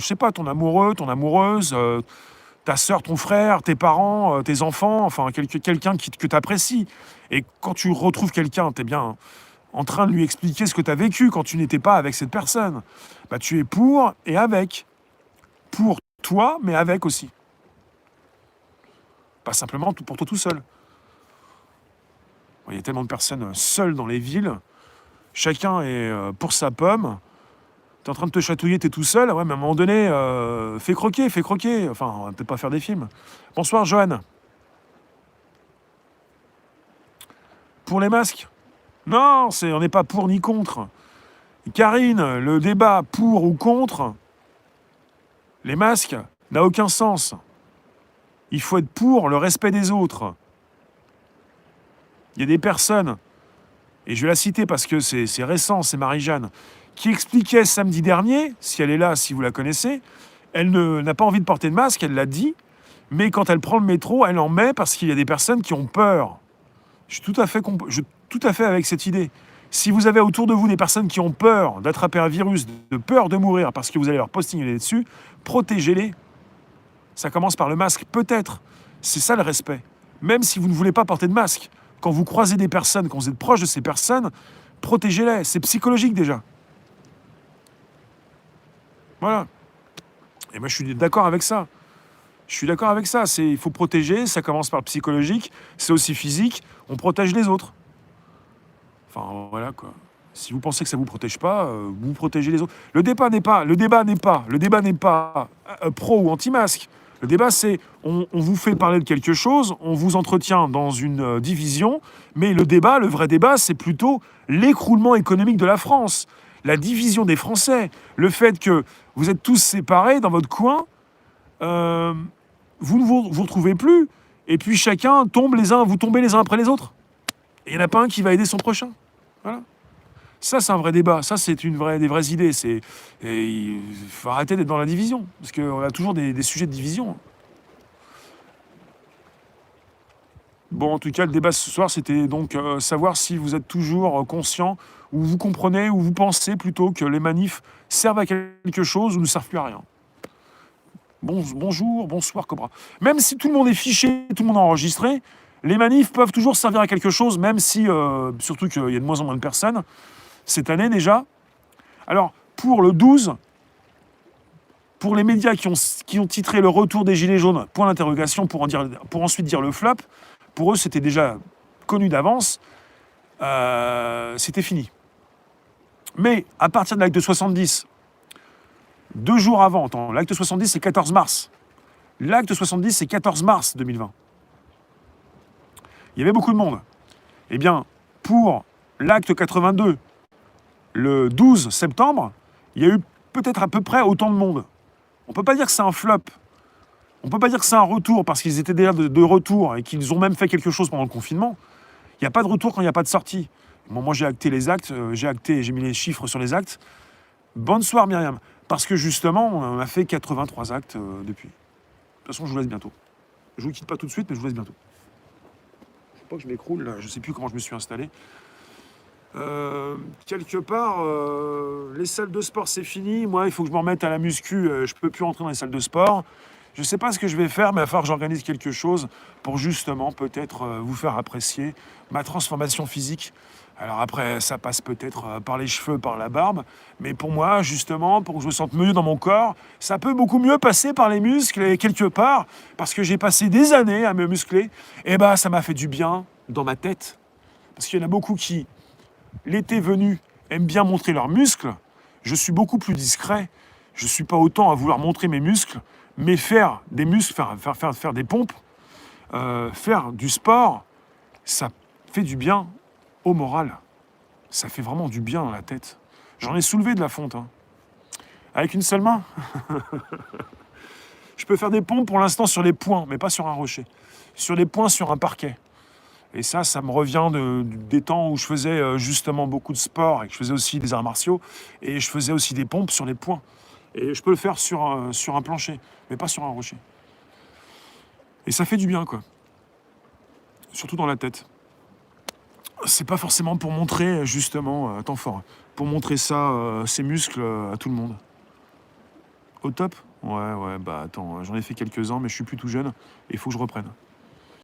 je sais pas, ton amoureux, ton amoureuse, ta sœur, ton frère, tes parents, tes enfants, enfin quelqu'un que tu apprécies. Et quand tu retrouves quelqu'un, tu es bien en train de lui expliquer ce que tu as vécu quand tu n'étais pas avec cette personne. Bah, tu es pour et avec. Pour toi, mais avec aussi. Pas simplement pour toi tout seul. Il y a tellement de personnes seules dans les villes. Chacun est pour sa pomme. T'es en train de te chatouiller, t'es tout seul. Ouais, mais à un moment donné, fais croquer, fais croquer. Enfin, on va peut-être pas faire des films. Bonsoir, Johan. Pour les masques? Non, on n'est pas pour ni contre. Karine, le débat pour ou contre les masques n'a aucun sens. Il faut être pour le respect des autres. Il y a des personnes, et je vais la citer parce que c'est récent, c'est Marie-Jeanne, qui expliquait samedi dernier, si elle est là, si vous la connaissez, elle n'a pas envie de porter de masque, elle l'a dit, mais quand elle prend le métro, elle en met parce qu'il y a des personnes qui ont peur. Je suis tout à fait avec cette idée. Si vous avez autour de vous des personnes qui ont peur d'attraper un virus, de peur de mourir parce que vous allez leur postigner dessus, protégez-les. Ça commence par le masque, peut-être. C'est ça le respect. Même si vous ne voulez pas porter de masque, quand vous croisez des personnes, quand vous êtes proche de ces personnes, protégez-les. C'est psychologique déjà. Voilà. Et moi, je suis d'accord avec ça. Je suis d'accord avec ça. Il faut protéger, ça commence par le psychologique, c'est aussi physique, on protège les autres. Enfin, voilà quoi. Si vous pensez que ça ne vous protège pas, vous protégez les autres. Le débat n'est pas pro ou anti-masque. Le débat, c'est on vous fait parler de quelque chose, on vous entretient dans une division, mais le vrai débat, c'est plutôt l'écroulement économique de la France, la division des Français, le fait que vous êtes tous séparés dans votre coin, vous ne vous retrouvez plus, et puis chacun vous tombez les uns après les autres. Et il n'y en a pas un qui va aider son prochain. Voilà. Ça, c'est un vrai débat. Ça, c'est des vraies idées. Il faut arrêter d'être dans la division. Parce qu'on a toujours des sujets de division. Bon, en tout cas, le débat ce soir, c'était donc savoir si vous êtes toujours conscient, ou vous comprenez, ou vous pensez plutôt que les manifs servent à quelque chose ou ne servent plus à rien. Bonjour, bonsoir, Cobra. Même si tout le monde est fiché, tout le monde est enregistré, les manifs peuvent toujours servir à quelque chose, même si, surtout qu'il y a de moins en moins de personnes, cette année déjà. Alors, pour le 12, pour les médias qui ont titré le retour des Gilets jaunes, point d'interrogation, pour ensuite dire le flop, pour eux, c'était déjà connu d'avance, c'était fini. Mais à partir de l'acte 70, 2 jours avant, l'acte 70, c'est 14 mars. L'acte 70, c'est 14 mars 2020. Il y avait beaucoup de monde. Eh bien, pour l'acte 82, le 12 septembre, il y a eu peut-être à peu près autant de monde. On ne peut pas dire que c'est un flop. On ne peut pas dire que c'est un retour parce qu'ils étaient déjà de retour et qu'ils ont même fait quelque chose pendant le confinement. Il n'y a pas de retour quand il n'y a pas de sortie. Bon, moi, j'ai acté les actes, j'ai mis les chiffres sur les actes. Bonsoir Myriam. Parce que justement, on a fait 83 actes depuis. De toute façon, je vous laisse bientôt. Je ne vous quitte pas tout de suite, mais je vous laisse bientôt. Je ne sais pas que je m'écroule, là. Je ne sais plus comment je me suis installé. Quelque part, les salles de sport, c'est fini. Moi, il faut que je me remette à la muscu. Je ne peux plus rentrer dans les salles de sport. Je ne sais pas ce que je vais faire, mais il va falloir que j'organise quelque chose pour justement peut-être vous faire apprécier ma transformation physique. Alors après, ça passe peut-être par les cheveux, par la barbe, mais pour moi, justement, pour que je me sente mieux dans mon corps, ça peut beaucoup mieux passer par les muscles, et quelque part, parce que j'ai passé des années à me muscler, et ben ça m'a fait du bien dans ma tête. Parce qu'il y en a beaucoup qui, l'été venu, aiment bien montrer leurs muscles. Je suis beaucoup plus discret. Je ne suis pas autant à vouloir montrer mes muscles, mais faire des muscles, faire des pompes, faire du sport, ça fait du bien au moral. Ça fait vraiment du bien dans la tête. J'en ai soulevé de la fonte. Avec une seule main. Je peux faire des pompes pour l'instant sur les poings, mais pas sur un rocher. Sur les poings, sur un parquet. Et ça me revient des temps où je faisais justement beaucoup de sport et que je faisais aussi des arts martiaux. Et je faisais aussi des pompes sur les poings. Et je peux le faire sur un plancher, mais pas sur un rocher. Et ça fait du bien, quoi. Surtout dans la tête. C'est pas forcément pour montrer, justement, attends fort, pour montrer ça, ses muscles à tout le monde. Au top? Ouais, ouais, bah attends, j'en ai fait quelques-uns, mais je suis plus tout jeune, et il faut que je reprenne.